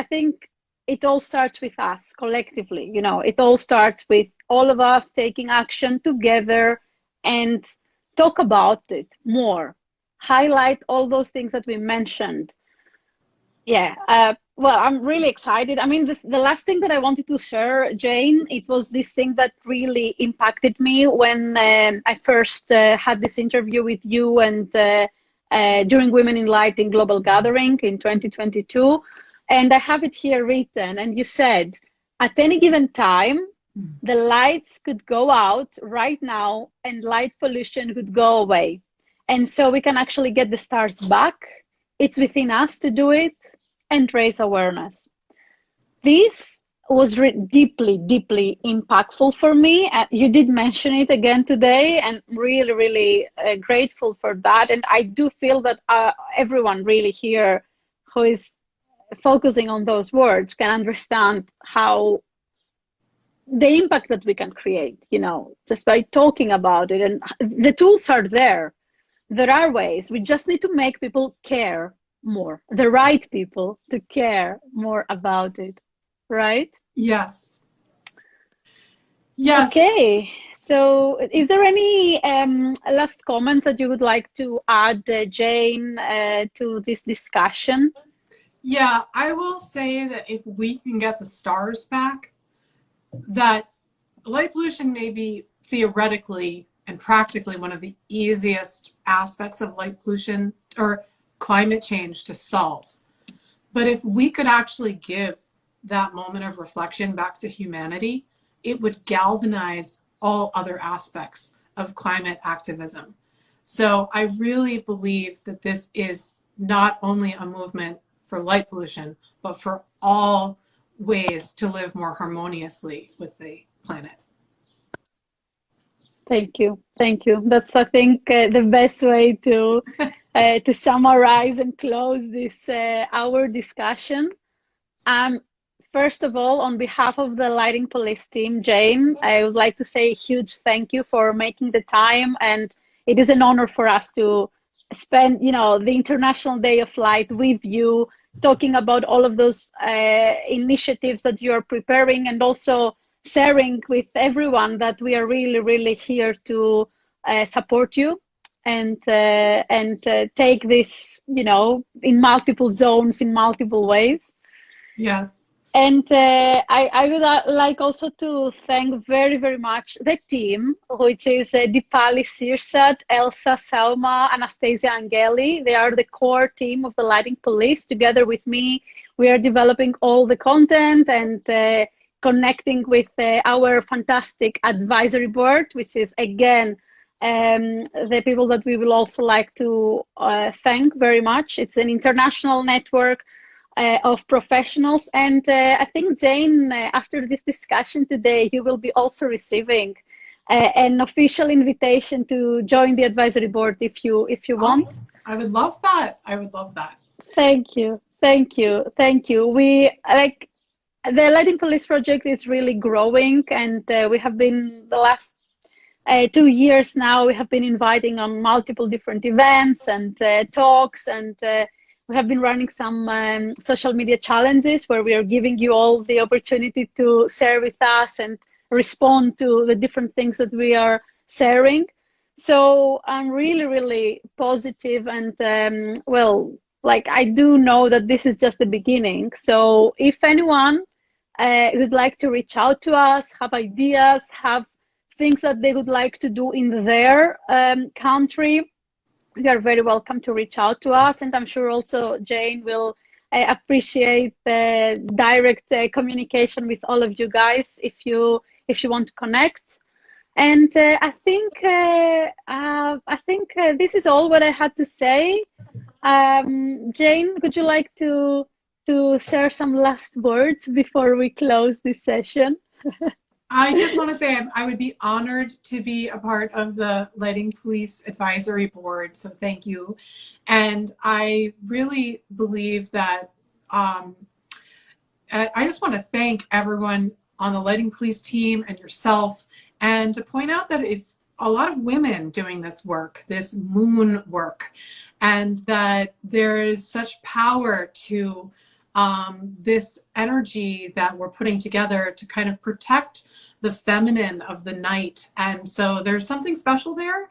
think it all starts with us collectively. You know, it all starts with all of us taking action together and talk about it more. Highlight all those things that we mentioned. Yeah. Well, I'm really excited. I mean, the last thing that I wanted to share, Jane, it was this thing that really impacted me when I first had this interview with you and during Women in Lighting Global Gathering in 2022. And I have it here written. And you said, at any given time, the lights could go out right now and light pollution could go away. And so we can actually get the stars back. It's within us to do it and raise awareness. This was deeply, deeply impactful for me. You did mention it again today, and really, really grateful for that. And I do feel that everyone really here who is focusing on those words can understand how the impact that we can create, you know, just by talking about it. And the tools are there. There are ways. We just need to make people care more, the right people to care more about it, right? Yes. Yes. Okay. So is there any last comments that you would like to add, Jane, to this discussion? Yeah, I will say that if we can get the stars back, that light pollution may be theoretically and practically one of the easiest aspects of light pollution or climate change to solve. But if we could actually give that moment of reflection back to humanity, it would galvanize all other aspects of climate activism. So I really believe that this is not only a movement for light pollution, but for all ways to live more harmoniously with the planet. Thank you. Thank you. That's, I think, the best way to summarize and close this our discussion. First of all, on behalf of the Lighting Police team, Jane, I would like to say a huge thank you for making the time, and it is an honor for us to spend, the International Day of Light with you, talking about all of those initiatives that you are preparing, and also sharing with everyone that we are really, really here to support you and take this, in multiple zones, in multiple ways. Yes. And I would like also to thank very, very much the team, which is Dipali Sirsat, Elsa Sauma, Anastasia Angeli. They are the core team of the Lighting Police. Together with me, we are developing all the content and connecting with our fantastic advisory board, which is, again, the people that we will also like to thank very much. It's an international network of professionals, and I think, Jane, after this discussion today, you will be also receiving an official invitation to join the advisory board if you want. I would love that. I would love that. Thank you. We like the Lighting Police project is really growing, and we have been the last 2 years now. We have been inviting on multiple different events and talks, and we have been running some social media challenges where we are giving you all the opportunity to share with us and respond to the different things that we are sharing. So I'm really, really positive, and I do know that this is just the beginning. So if anyone would like to reach out to us, have ideas, have things that they would like to do in their country, you are very welcome to reach out to us. And I'm sure also Jane will appreciate the direct communication with all of you guys if you want to connect. And I think this is all what I had to say. Jane, would you like to share some last words before we close this session? I just want to say I would be honored to be a part of the Lighting Police Advisory Board, so thank you. And I really believe that I just want to thank everyone on the Lighting Police team and yourself, and to point out that it's a lot of women doing this work, this moon work, and that there is such power to this energy that we're putting together to kind of protect the feminine of the night. And so there's something special there.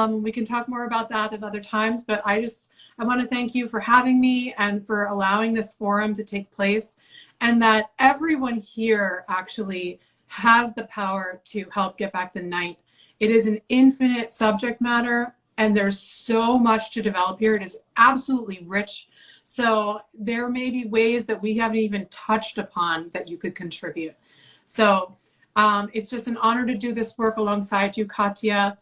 We can talk more about that at other times, but I want to thank you for having me and for allowing this forum to take place, and that everyone here actually has the power to help get back the night. It is an infinite subject matter, and there's so much to develop here. It is absolutely rich. So there may be ways that we haven't even touched upon that you could contribute. So it's just an honor to do this work alongside you, Katya.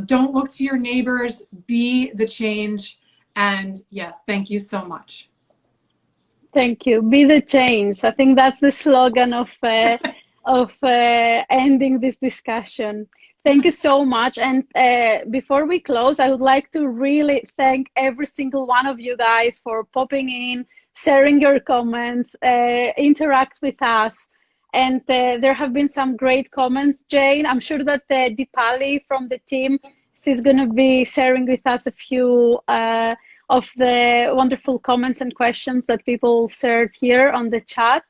Don't look to your neighbors, be the change. And yes, thank you so much. Thank you. Be the change. I think that's the slogan of ending this discussion. Thank you so much. And before we close, I would like to really thank every single one of you guys for popping in, sharing your comments, interact with us. And there have been some great comments. Jane, I'm sure that Dipali from the team is going to be sharing with us a few of the wonderful comments and questions that people shared here on the chat.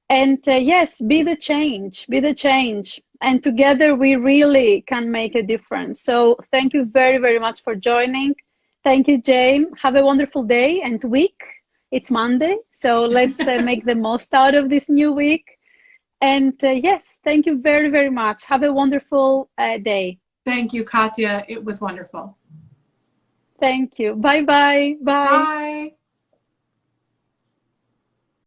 And yes, be the change, be the change. And together we really can make a difference. So thank you very, very much for joining. Thank you, Jane. Have a wonderful day and week. It's Monday, so let's make the most out of this new week. And yes, thank you very, very much. Have a wonderful day. Thank you, Katya. It was wonderful. Thank you. Bye-bye. Bye. Bye.